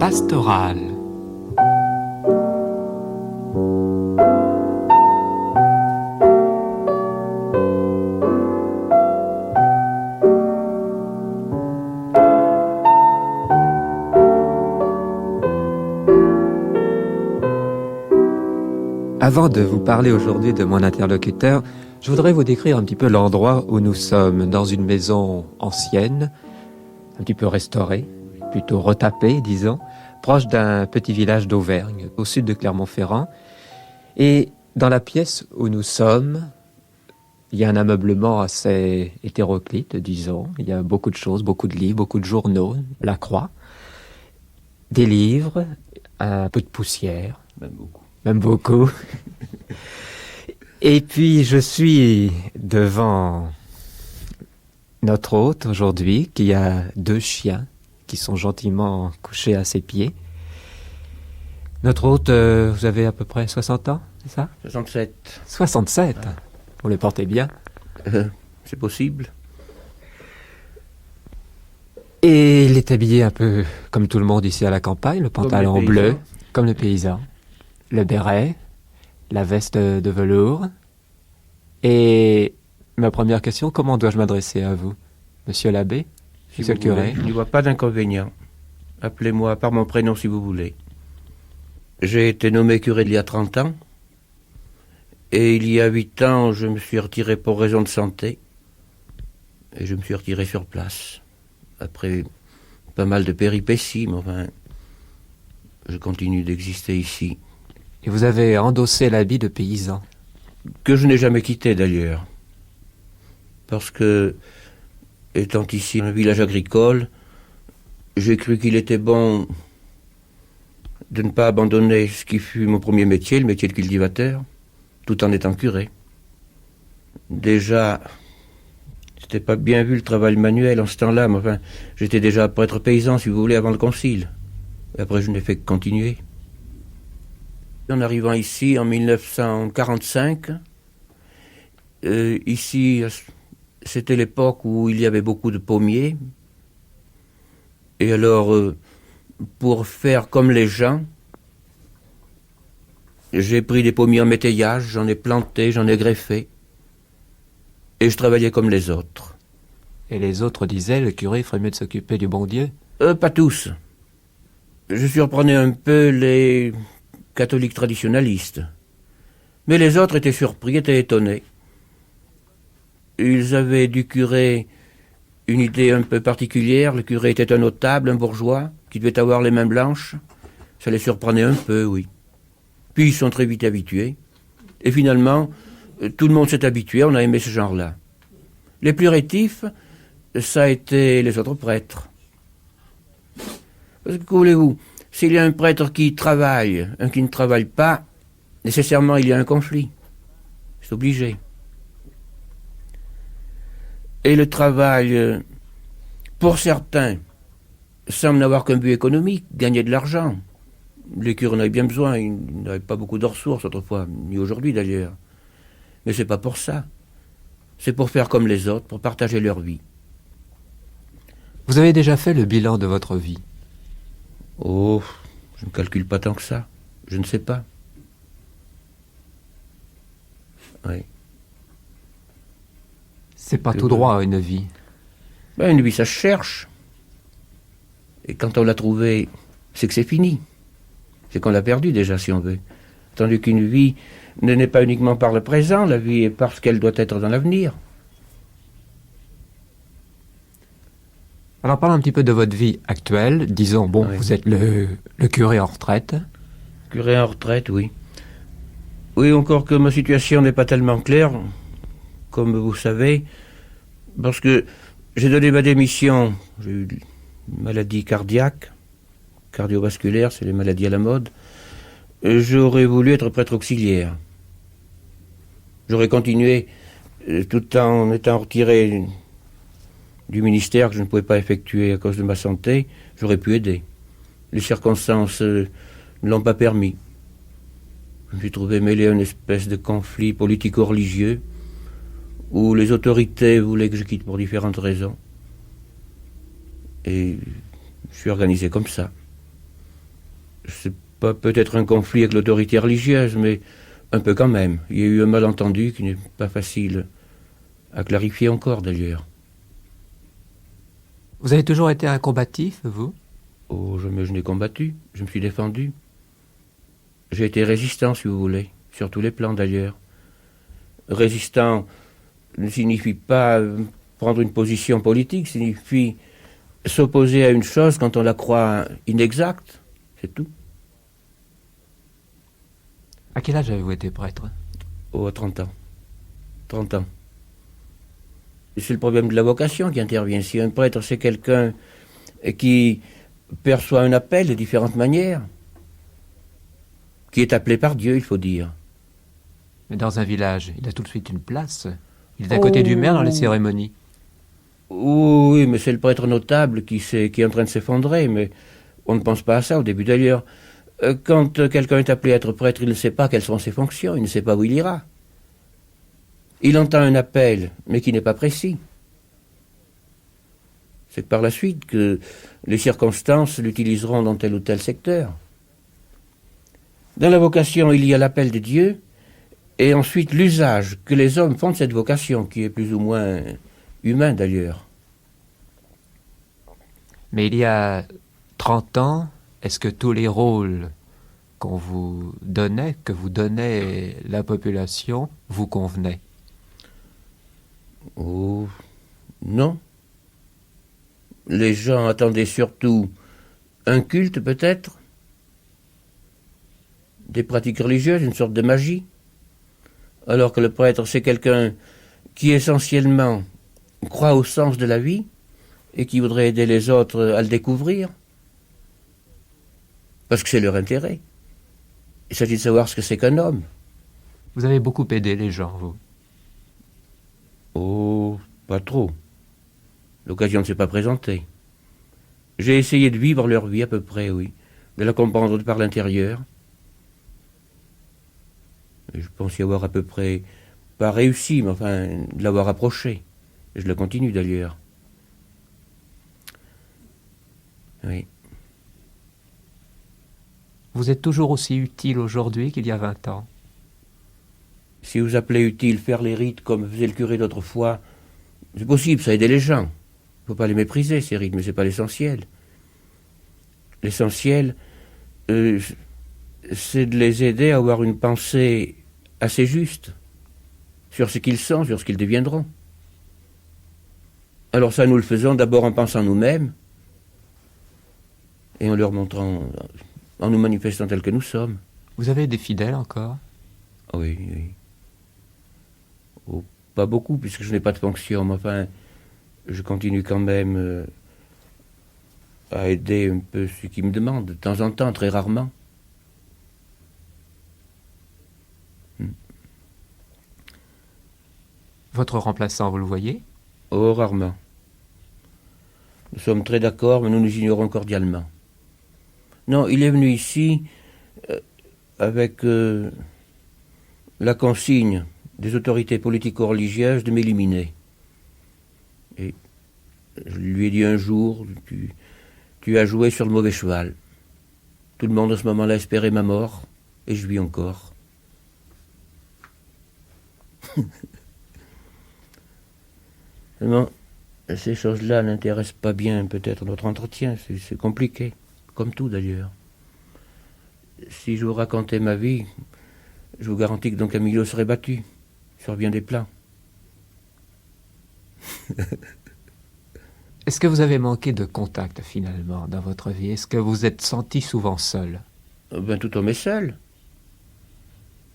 pastorale. Avant de vous parler aujourd'hui de mon interlocuteur, je voudrais vous décrire un petit peu l'endroit où nous sommes, dans une maison ancienne, un petit peu restaurée, plutôt retapée, disons, proche d'un petit village d'Auvergne, au sud de Clermont-Ferrand. Et dans la pièce où nous sommes, il y a un ameublement assez hétéroclite, disons. Il y a beaucoup de choses, beaucoup de livres, beaucoup de journaux, la croix, des livres, un peu de poussière. Même beaucoup. Et puis, je suis devant notre hôte aujourd'hui, qui a 2 chiens qui sont gentiment couchés à ses pieds. Notre hôte, vous avez à peu près 60 ans, c'est ça? 67. 67 ah. Vous les portez bien? C'est possible. Et il est habillé un peu comme tout le monde ici à la campagne, le pantalon bleu, comme le paysan. Le béret, la veste de velours. Et ma première question, comment dois-je m'adresser à vous? Monsieur l'abbé? Monsieur le curé? Je n'y vois pas d'inconvénient. Appelez-moi par mon prénom si vous voulez. J'ai été nommé curé il y a 30 ans. Et il y a 8 ans, je me suis retiré pour raison de santé. Et je me suis retiré sur place. Après pas mal de péripéties, mais enfin, je continue d'exister ici. Et vous avez endossé l'habit de paysan? Que je n'ai jamais quitté d'ailleurs. Parce que, étant ici un village agricole, j'ai cru qu'il était bon de ne pas abandonner ce qui fut mon premier métier, le métier de cultivateur, tout en étant curé. Déjà, c'était pas bien vu le travail manuel en ce temps-là, mais enfin, j'étais déjà prêtre paysan, si vous voulez, avant le concile. Et après, je n'ai fait que continuer. En arrivant ici en 1945, ici, c'était l'époque où il y avait beaucoup de pommiers. Et alors, pour faire comme les gens, j'ai pris des pommiers en métayage, j'en ai planté, j'en ai greffé. Et je travaillais comme les autres. Et les autres disaient, le curé ferait mieux de s'occuper du bon Dieu? Pas tous. Je surprenais un peu les catholiques traditionnalistes. Mais les autres étaient surpris, étaient étonnés. Ils avaient du curé une idée un peu particulière. Le curé était un notable, un bourgeois, qui devait avoir les mains blanches. Ça les surprenait un peu, oui. Puis ils sont très vite habitués. Et finalement, tout le monde s'est habitué, on a aimé ce genre-là. Les plus rétifs, ça a été les autres prêtres. Parce que, voulez-vous, s'il y a un prêtre qui travaille, un qui ne travaille pas, nécessairement il y a un conflit. C'est obligé. Et le travail, pour certains, semble n'avoir qu'un but économique, gagner de l'argent. Les curés en avaient bien besoin, ils n'avaient pas beaucoup de ressources autrefois, ni aujourd'hui d'ailleurs. Mais c'est pas pour ça. C'est pour faire comme les autres, pour partager leur vie. Vous avez déjà fait le bilan de votre vie? Oh, je ne calcule pas tant que ça. Je ne sais pas. Oui. C'est pas tout droit, une vie. Ben, une vie, ça se cherche. Et quand on l'a trouvée, c'est que c'est fini. C'est qu'on l'a perdue déjà, si on veut. Tandis qu'une vie ne naît pas uniquement par le présent, la vie est parce qu'elle doit être dans l'avenir. Alors parlons un petit peu de votre vie actuelle. Disons, bon, oui. Vous êtes le curé en retraite. Curé en retraite, oui. Oui, encore que ma situation n'est pas tellement claire, comme vous savez, parce que j'ai donné ma démission, j'ai eu une maladie cardiaque, cardiovasculaire, c'est les maladies à la mode. J'aurais voulu être prêtre auxiliaire. J'aurais continué tout en étant retiré du ministère que je ne pouvais pas effectuer à cause de ma santé, j'aurais pu aider. Les circonstances ne l'ont pas permis. Je me suis trouvé mêlé à une espèce de conflit politico-religieux où les autorités voulaient que je quitte pour différentes raisons. Et je suis organisé comme ça. C'est pas peut-être un conflit avec l'autorité religieuse, mais un peu quand même. Il y a eu un malentendu qui n'est pas facile à clarifier encore d'ailleurs. Vous avez toujours été un combatif, vous? Oh, jamais je n'ai combattu, je me suis défendu. J'ai été résistant, si vous voulez, sur tous les plans d'ailleurs. Résistant ne signifie pas prendre une position politique, signifie s'opposer à une chose quand on la croit inexacte, c'est tout. À quel âge avez-vous été prêtre? Oh, à 30 ans. 30 ans. C'est le problème de la vocation qui intervient. Si un prêtre, c'est quelqu'un qui perçoit un appel de différentes manières, qui est appelé par Dieu, il faut dire. Mais dans un village, il a tout de suite une place. Il est à côté du maire dans les cérémonies. Oui, mais c'est le prêtre notable qui est en train de s'effondrer, mais on ne pense pas à ça au début. D'ailleurs, quand quelqu'un est appelé à être prêtre, il ne sait pas quelles sont ses fonctions, il ne sait pas où il ira. Il entend un appel, mais qui n'est pas précis. C'est par la suite que les circonstances l'utiliseront dans tel ou tel secteur. Dans la vocation, il y a l'appel de Dieu, et ensuite l'usage que les hommes font de cette vocation, qui est plus ou moins humain d'ailleurs. Mais il y a 30 ans, est-ce que tous les rôles qu'on vous donnait, que vous donnait la population, vous convenaient? Oh, non. Les gens attendaient surtout un culte peut-être, des pratiques religieuses, une sorte de magie, alors que le prêtre c'est quelqu'un qui essentiellement croit au sens de la vie et qui voudrait aider les autres à le découvrir, parce que c'est leur intérêt. Il s'agit de savoir ce que c'est qu'un homme. Vous avez beaucoup aidé les gens, vous. Oh, pas trop. L'occasion ne s'est pas présentée. J'ai essayé de vivre leur vie à peu près, oui, de la comprendre par l'intérieur. Et je pense y avoir à peu près pas réussi, mais enfin, de l'avoir approché. Et je le continue d'ailleurs. Oui. Vous êtes toujours aussi utile aujourd'hui qu'il y a 20 ans. Si vous appelez utile faire les rites comme faisait le curé d'autrefois, c'est possible, ça aide les gens. Il ne faut pas les mépriser, ces rites, mais ce n'est pas l'essentiel. L'essentiel, c'est de les aider à avoir une pensée assez juste sur ce qu'ils sont, sur ce qu'ils deviendront. Alors ça, nous le faisons d'abord en pensant nous-mêmes et en leur montrant, en nous manifestant tels que nous sommes. Vous avez des fidèles encore? Oui, oui. Oh, pas beaucoup, puisque je n'ai pas de fonction, mais enfin, je continue quand même à aider un peu ceux qui me demandent, de temps en temps, très rarement. Votre remplaçant, vous le voyez? Oh, rarement. Nous sommes très d'accord, mais nous nous ignorons cordialement. Non, il est venu ici avec la consigne des autorités politico-religieuses de m'éliminer. Et je lui ai dit un jour, tu as joué sur le mauvais cheval. Tout le monde à ce moment-là espérait ma mort, et je vis encore. Seulement, ces choses-là n'intéressent pas bien peut-être notre entretien, c'est compliqué, comme tout d'ailleurs. Si je vous racontais ma vie, je vous garantis que Don Camillo serait battu, sur bien des plans. Est-ce que vous avez manqué de contact finalement dans votre vie? Est-ce que vous êtes senti souvent seul? Ben, tout homme est seul.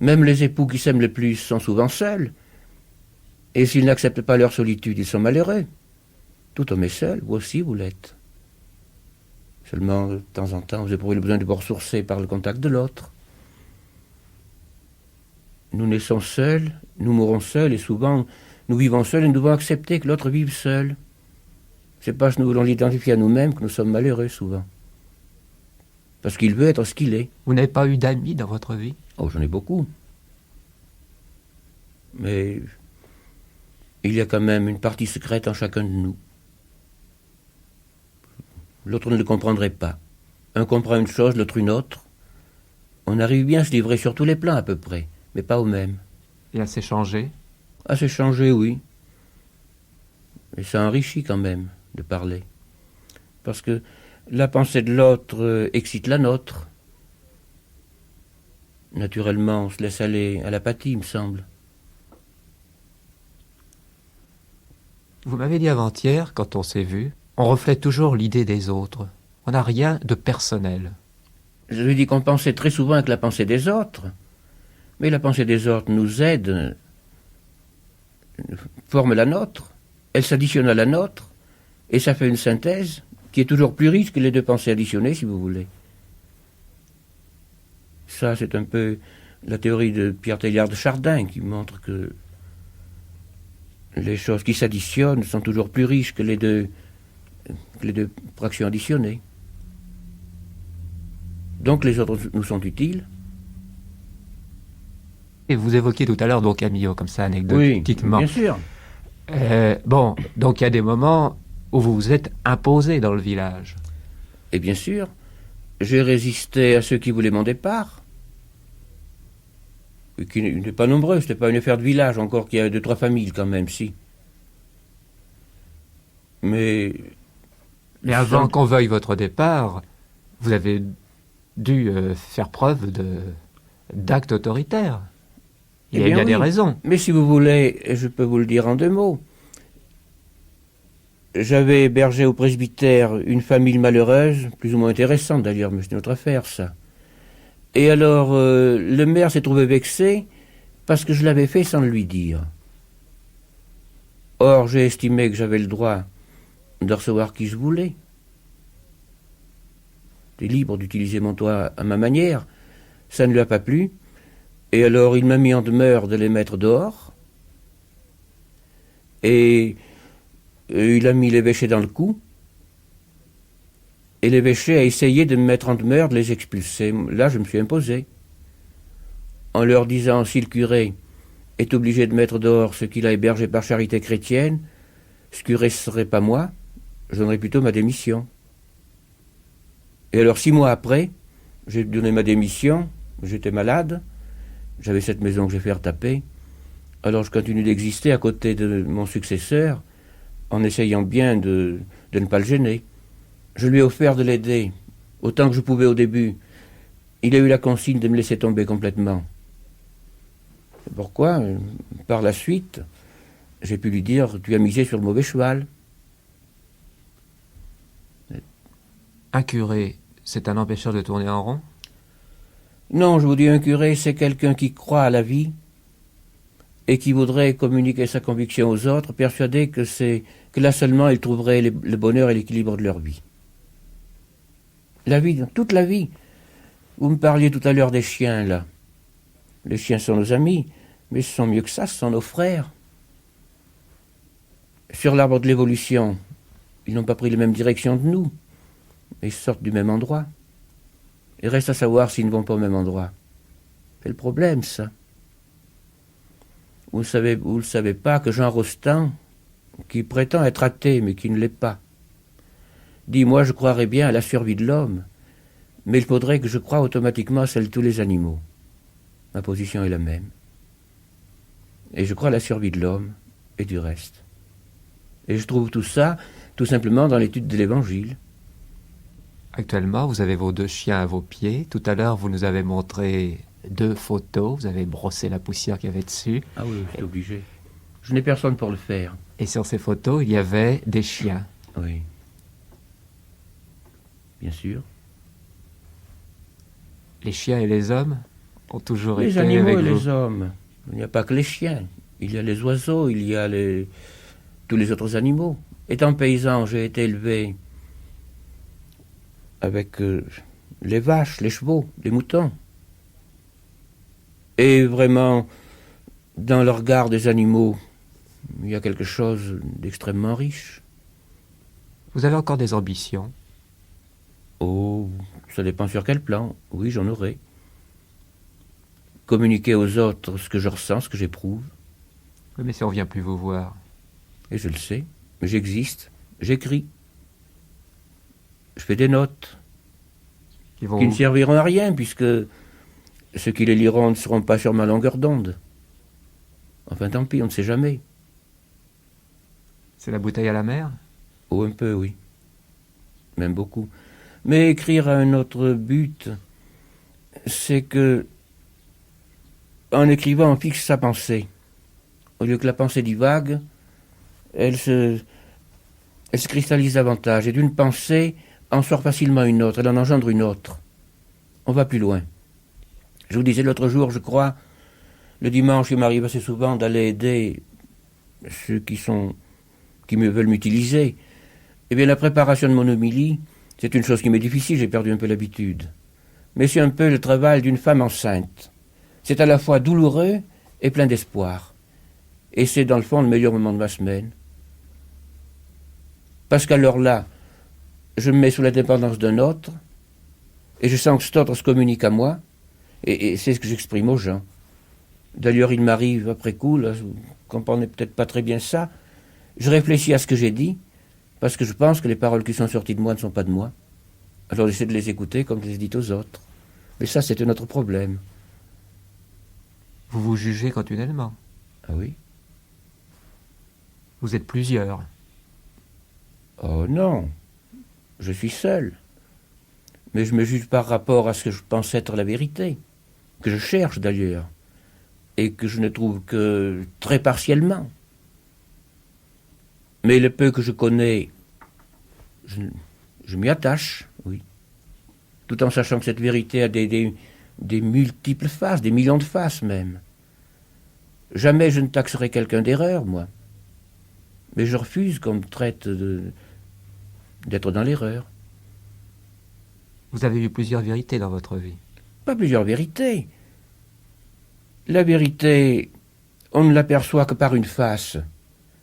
Même les époux qui s'aiment le plus sont souvent seuls. Et s'ils n'acceptent pas leur solitude, ils sont malheureux. Tout homme est seul, vous aussi vous l'êtes. Seulement, de temps en temps, vous éprouvez le besoin de vous ressourcer par le contact de l'autre. Nous naissons seuls, nous mourons seuls, et souvent, nous vivons seuls et nous devons accepter que l'autre vive seul. C'est parce que nous voulons l'identifier à nous-mêmes que nous sommes malheureux souvent. Parce qu'il veut être ce qu'il est. Vous n'avez pas eu d'amis dans votre vie? Oh, j'en ai beaucoup. Mais il y a quand même une partie secrète en chacun de nous. L'autre ne le comprendrait pas. Un comprend une chose, l'autre une autre. On arrive bien à se livrer sur tous les plans à peu près, mais pas au même. Et à s'échanger? À s'échanger, oui. Et ça enrichit quand même de parler. Parce que la pensée de l'autre excite la nôtre. Naturellement, on se laisse aller à l'apathie, il me semble. Vous m'avez dit avant-hier, quand on s'est vu, on reflète toujours l'idée des autres. On n'a rien de personnel. Je lui dis qu'on pensait très souvent avec la pensée des autres. Mais la pensée des autres nous aide, forme la nôtre. Elle s'additionne à la nôtre. Et ça fait une synthèse qui est toujours plus riche que les deux pensées additionnées, si vous voulez. Ça, c'est un peu la théorie de Pierre Teilhard de Chardin qui montre que les choses qui s'additionnent sont toujours plus riches que les deux fractions additionnées. Donc les autres nous sont utiles. Et vous évoquiez tout à l'heure donc Camillo, comme ça, anecdotiquement. Oui, bien sûr. Bon, donc il y a des moments où vous vous êtes imposé dans le village. Et bien sûr, j'ai résisté à ceux qui voulaient mon départ. Et qui n'étaient pas nombreux, c'était pas une affaire de village, encore qu'il y a 2-3 familles quand même, si. Mais avant qu'on veuille votre départ, vous avez dû faire preuve d'actes autoritaires. Il y a bien des raisons. Mais si vous voulez, je peux vous le dire en 2 mots. J'avais hébergé au presbytère une famille malheureuse, plus ou moins intéressante d'ailleurs, mais c'est une autre affaire, ça. Et alors, le maire s'est trouvé vexé parce que je l'avais fait sans le lui dire. Or, j'ai estimé que j'avais le droit de recevoir qui je voulais. J'étais libre d'utiliser mon toit à ma manière. Ça ne lui a pas plu. Et alors, il m'a mis en demeure de les mettre dehors. Et il a mis l'évêché dans le cou. Et l'évêché a essayé de me mettre en demeure, de les expulser. Là, je me suis imposé. En leur disant, si le curé est obligé de mettre dehors ce qu'il a hébergé par charité chrétienne, ce curé ne serait pas moi, je donnerais plutôt ma démission. Et alors, 6 mois après, j'ai donné ma démission, j'étais malade, j'avais cette maison que j'ai fait retaper, alors je continue d'exister à côté de mon successeur, en essayant bien de ne pas le gêner. Je lui ai offert de l'aider, autant que je pouvais au début. Il a eu la consigne de me laisser tomber complètement. C'est pourquoi, par la suite, j'ai pu lui dire « Tu as misé sur le mauvais cheval ». Un curé, c'est un empêcheur de tourner en rond? Non, je vous dis, un curé, c'est quelqu'un qui croit à la vie et qui voudrait communiquer sa conviction aux autres, persuadé que là seulement ils trouveraient le bonheur et l'équilibre de leur vie. La vie, toute la vie. Vous me parliez tout à l'heure des chiens, là. Les chiens sont nos amis, mais ce sont mieux que ça, ce sont nos frères. Sur l'arbre de l'évolution, ils n'ont pas pris la même direction que nous, mais ils sortent du même endroit. Il reste à savoir s'ils ne vont pas au même endroit. C'est le problème, ça. Vous ne savez pas que Jean Rostand, qui prétend être athée, mais qui ne l'est pas, dit « Moi, je croirais bien à la survie de l'homme, mais il faudrait que je croie automatiquement à celle de tous les animaux. » Ma position est la même. Et je crois à la survie de l'homme et du reste. Et je trouve tout ça, tout simplement, dans l'étude de l'Évangile. Actuellement, vous avez vos 2 chiens à vos pieds. Tout à l'heure, vous nous avez montré 2 photos. Vous avez brossé la poussière qu'il y avait dessus. Ah oui, j'étais obligé. Je n'ai personne pour le faire. Et sur ces photos, il y avait des chiens. Oui. Bien sûr. Les chiens et les hommes ont toujours Les été animaux avec et vous. les hommes. Il n'y a pas que les chiens. Il y a les oiseaux, il y a tous les autres animaux. Étant paysan, j'ai été élevé avec les vaches, les chevaux, les moutons. Et vraiment, dans le regard des animaux, il y a quelque chose d'extrêmement riche. Vous avez encore des ambitions? Oh, ça dépend sur quel plan. Oui, j'en aurai. Communiquer aux autres ce que je ressens, ce que j'éprouve. Oui, mais si on vient plus vous voir. Et je le sais. J'existe. J'écris. Je fais des notes. Ils vont qui ne serviront à rien, puisque ceux qui les liront ne seront pas sur ma longueur d'onde. Enfin, tant pis, on ne sait jamais. C'est la bouteille à la mer? Oh, un peu, oui. Même beaucoup. Mais écrire a un autre but, c'est que, en écrivant, on fixe sa pensée. Au lieu que la pensée divague, elle se cristallise davantage. Et d'une pensée, en sort facilement une autre, elle en engendre une autre. On va plus loin. Je vous disais l'autre jour, je crois, le dimanche, il m'arrive assez souvent d'aller aider ceux qui me veulent m'utiliser. Eh bien, la préparation de mon homélie, c'est une chose qui m'est difficile, j'ai perdu un peu l'habitude. Mais c'est un peu le travail d'une femme enceinte. C'est à la fois douloureux et plein d'espoir. Et c'est dans le fond le meilleur moment de ma semaine. Parce qu'à l'heure-là, je me mets sous la dépendance d'un autre, et je sens que cet autre se communique à moi, et c'est ce que j'exprime aux gens. D'ailleurs, il m'arrive après coup, là, vous ne comprenez peut-être pas très bien ça, je réfléchis à ce que j'ai dit, parce que je pense que les paroles qui sont sorties de moi ne sont pas de moi. Alors j'essaie de les écouter comme je les dis aux autres. Mais ça, c'est un autre problème. Vous vous jugez continuellement. Ah oui? Vous êtes plusieurs. Oh non, je suis seul. Mais je me juge par rapport à ce que je pense être la vérité, que je cherche d'ailleurs, et que je ne trouve que très partiellement. Mais le peu que je connais, je m'y attache, oui. Tout en sachant que cette vérité a des multiples faces, des millions de faces même. Jamais je ne taxerai quelqu'un d'erreur, moi. Mais je refuse qu'on me traite d'être dans l'erreur. Vous avez eu plusieurs vérités dans votre vie. Pas plusieurs vérités. La vérité, on ne l'aperçoit que par une face.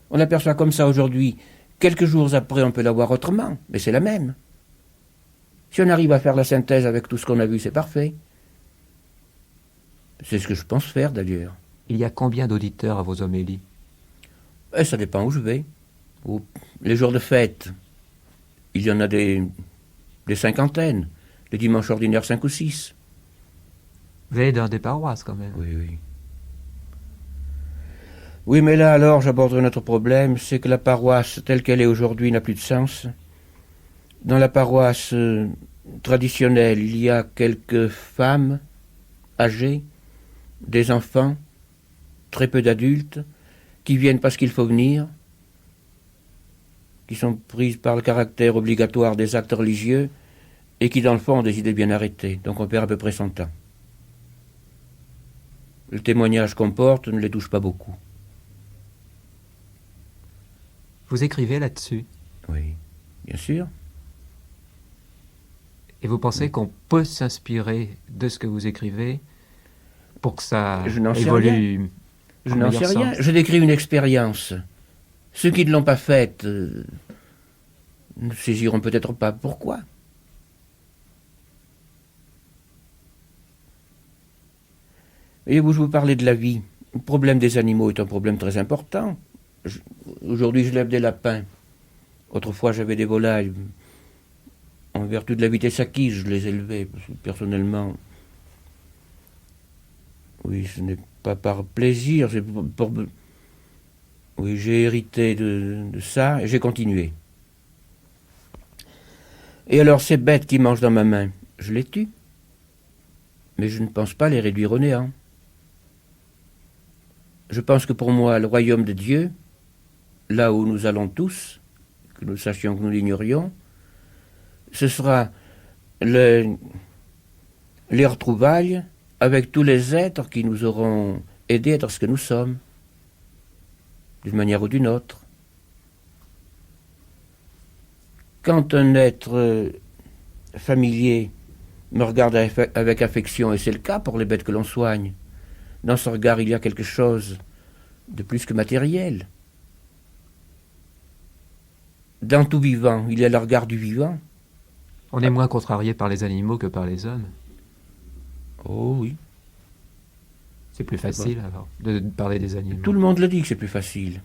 On l'aperçoit comme ça aujourd'hui. Quelques jours après, on peut la voir autrement, mais c'est la même. Si on arrive à faire la synthèse avec tout ce qu'on a vu, c'est parfait. C'est ce que je pense faire d'ailleurs. Il y a combien d'auditeurs à vos homélies? Et ça dépend où je vais. Les jours de fête, il y en a des cinquantaines. Les dimanches ordinaires, 5 ou 6. Vous allez dans des paroisses quand même. Oui, oui. Oui, mais là alors, j'aborderai notre problème, c'est que la paroisse telle qu'elle est aujourd'hui n'a plus de sens. Dans la paroisse traditionnelle, il y a quelques femmes âgées, des enfants, très peu d'adultes, qui viennent parce qu'il faut venir, qui sont prises par le caractère obligatoire des actes religieux, et qui dans le fond ont des idées bien arrêtées, donc on perd à peu près son temps. Le témoignage qu'on porte ne les touche pas beaucoup. Vous écrivez là-dessus. Oui, bien sûr. Et vous pensez qu'on peut s'inspirer de ce que vous écrivez pour que ça Je n'en sais évolue rien. Je en n'en meilleur sais rien. sens? Je décris une expérience. Ceux qui ne l'ont pas faite ne saisiront peut-être pas pourquoi. Et vous, je vous parlais de la vie. Le problème des animaux est un problème très important. Aujourd'hui, je lève des lapins. Autrefois, j'avais des volailles. En vertu de la vitesse acquise, je les élevais. Parce que, personnellement, oui, ce n'est pas par plaisir. Oui, j'ai hérité de ça et j'ai continué. Et alors, ces bêtes qui mangent dans ma main, je les tue. Mais je ne pense pas les réduire au néant. Je pense que pour moi, le royaume de Dieu, là où nous allons tous, que nous sachions que nous l'ignorions, ce sera les retrouvailles avec tous les êtres qui nous auront aidés à être ce que nous sommes, d'une manière ou d'une autre. Quand un être familier me regarde avec affection, et c'est le cas pour les bêtes que l'on soigne, dans ce regard il y a quelque chose de plus que matériel. Dans tout vivant, il y a le regard du vivant. On est moins contrarié par les animaux que par les hommes. Oh oui. C'est plus facile alors de parler des animaux. Tout le monde le dit que c'est plus facile.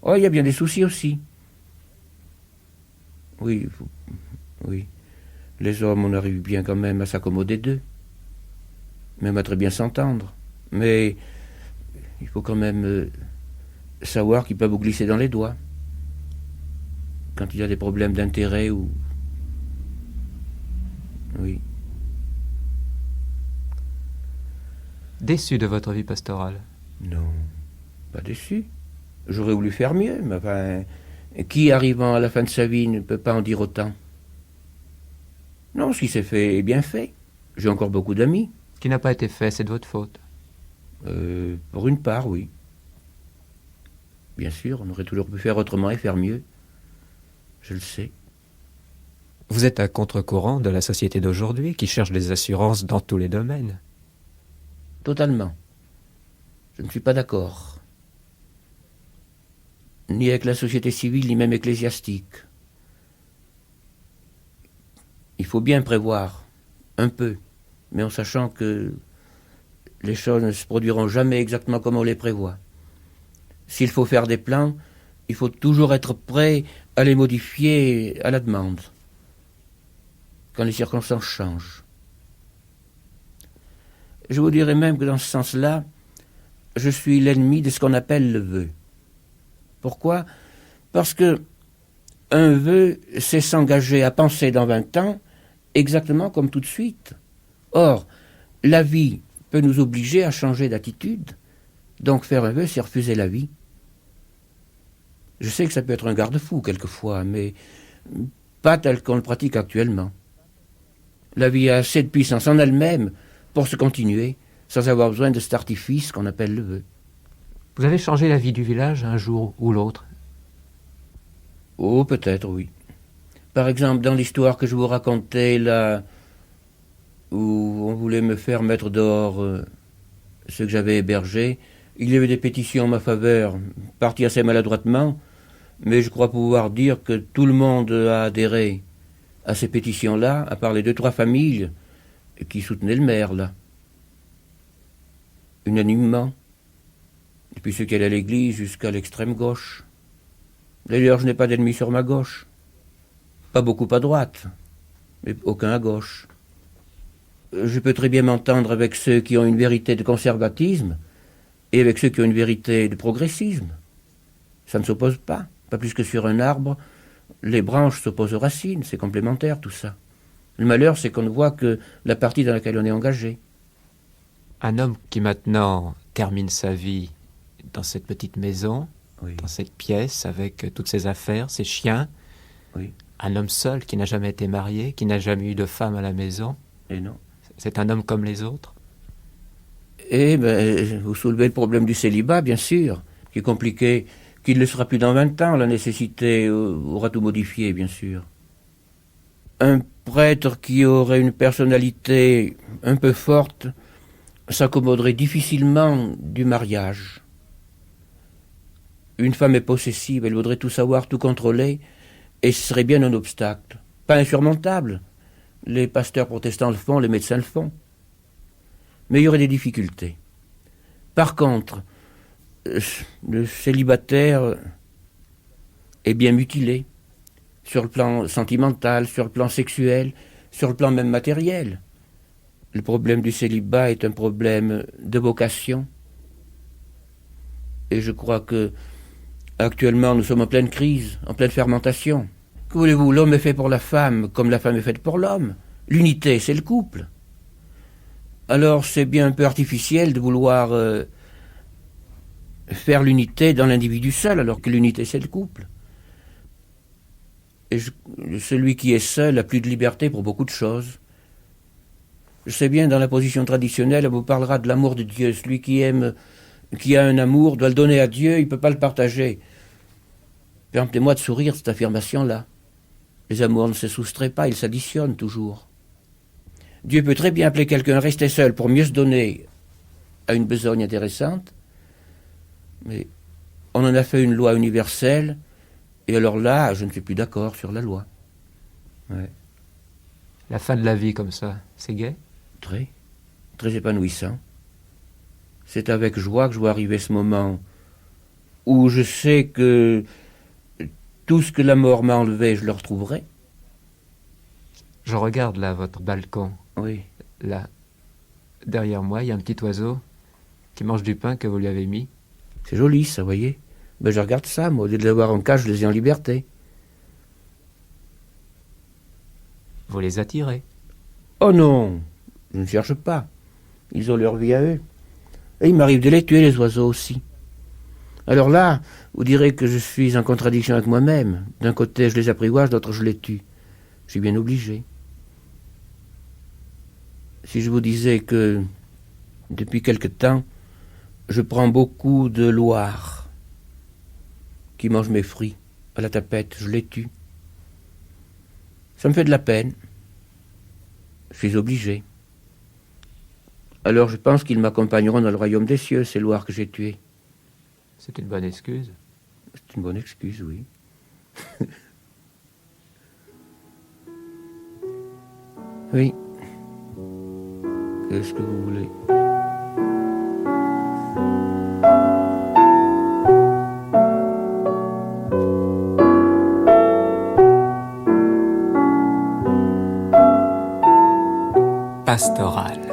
Oh, il y a bien des soucis aussi. Oui, oui. Les hommes, on arrive bien quand même à s'accommoder d'eux, même à très bien s'entendre. Mais il faut quand même savoir qu'ils peuvent vous glisser dans les doigts. Quand il y a des problèmes d'intérêt ou... Oui. Déçu de votre vie pastorale? Non, pas déçu. J'aurais voulu faire mieux, mais enfin, qui arrivant à la fin de sa vie ne peut pas en dire autant? Non, ce qui s'est fait est bien fait. J'ai encore beaucoup d'amis. Ce qui n'a pas été fait, c'est de votre faute. Pour une part, oui. Bien sûr, on aurait toujours pu faire autrement et faire mieux. Je le sais. Vous êtes à contre-courant de la société d'aujourd'hui qui cherche des assurances dans tous les domaines. Totalement. Je ne suis pas d'accord. Ni avec la société civile, ni même ecclésiastique. Il faut bien prévoir, un peu, mais en sachant que les choses ne se produiront jamais exactement comme on les prévoit. S'il faut faire des plans, il faut toujours être prêt à les modifier à la demande, quand les circonstances changent. Je vous dirais même que dans ce sens-là, je suis l'ennemi de ce qu'on appelle le vœu. Pourquoi? Parce que un vœu, c'est s'engager à penser dans 20 ans exactement comme tout de suite. Or, la vie peut nous obliger à changer d'attitude, donc faire un vœu, c'est refuser la vie. Je sais que ça peut être un garde-fou quelquefois, mais pas tel qu'on le pratique actuellement. La vie a assez de puissance en elle-même pour se continuer, sans avoir besoin de cet artifice qu'on appelle le vœu. Vous avez changé la vie du village un jour ou l'autre? Oh, peut-être, oui. Par exemple, dans l'histoire que je vous racontais, là, où on voulait me faire mettre dehors ceux que j'avais hébergés, il y avait des pétitions en ma faveur, parties assez maladroitement, mais je crois pouvoir dire que tout le monde a adhéré à ces pétitions-là, à part les 2-3 familles qui soutenaient le maire, là. Unanimement. Depuis ceux qui allaient à l'église jusqu'à l'extrême gauche. D'ailleurs, je n'ai pas d'ennemis sur ma gauche. Pas beaucoup à droite, mais aucun à gauche. Je peux très bien m'entendre avec ceux qui ont une vérité de conservatisme et avec ceux qui ont une vérité de progressisme. Ça ne s'oppose pas plus que sur un arbre. Les branches s'opposent aux racines, c'est complémentaire tout ça. Le malheur, c'est qu'on ne voit que la partie dans laquelle on est engagé. Un homme qui maintenant termine sa vie dans cette petite maison, Oui. dans cette pièce, avec toutes ses affaires, ses chiens. Oui. Un homme seul qui n'a jamais été marié, qui n'a jamais eu de femme à la maison. Et non. C'est un homme comme les autres. Eh bien, vous soulevez le problème du célibat, bien sûr, qui est compliqué, qui ne le sera plus dans 20 ans. La nécessité aura tout modifié, bien sûr. Un prêtre qui aurait une personnalité un peu forte s'accommoderait difficilement du mariage. Une femme est possessive, elle voudrait tout savoir, tout contrôler, et ce serait bien un obstacle. Pas insurmontable. Les pasteurs protestants le font, les médecins le font. Mais il y aurait des difficultés. Par contre, le célibataire est bien mutilé, sur le plan sentimental, sur le plan sexuel, sur le plan même matériel. Le problème du célibat est un problème de vocation. Et je crois que actuellement nous sommes en pleine crise, en pleine fermentation. Que voulez-vous, l'homme est fait pour la femme comme la femme est faite pour l'homme. L'unité, c'est le couple. Alors c'est bien un peu artificiel de vouloir faire l'unité dans l'individu seul, alors que l'unité, c'est le couple. Et celui qui est seul a plus de liberté pour beaucoup de choses. Je sais bien, dans la position traditionnelle, on vous parlera de l'amour de Dieu. Celui qui aime, qui a un amour, doit le donner à Dieu, il ne peut pas le partager. Permettez-moi de sourire, cette affirmation-là. Les amours ne se soustraient pas, ils s'additionnent toujours. Dieu peut très bien appeler quelqu'un à rester seul pour mieux se donner à une besogne intéressante, mais on en a fait une loi universelle, et alors là, je ne suis plus d'accord sur la loi. Ouais. La fin de la vie comme ça, c'est gai? Très, très épanouissant. C'est avec joie que je vois arriver ce moment où je sais que tout ce que la mort m'a enlevé, je le retrouverai. Je regarde là votre balcon. Oui. Là, derrière moi, il y a un petit oiseau qui mange du pain que vous lui avez mis. C'est joli, ça, vous voyez. Ben, je regarde ça, moi. Au lieu de les avoir en cage, je les ai en liberté. Vous les attirez. Oh non, je ne cherche pas. Ils ont leur vie à eux. Et il m'arrive de les tuer, les oiseaux aussi. Alors là, vous direz que je suis en contradiction avec moi-même. D'un côté, je les apprivoise, d'autre, je les tue. Je suis bien obligé. Si je vous disais que, depuis quelque temps, je prends beaucoup de loirs qui mangent mes fruits à la tapette, je les tue. Ça me fait de la peine. Je suis obligé. Alors je pense qu'ils m'accompagneront dans le royaume des cieux, ces loirs que j'ai tués. C'est une bonne excuse. C'est une bonne excuse, oui. Oui. Qu'est-ce que vous voulez? Pastoral.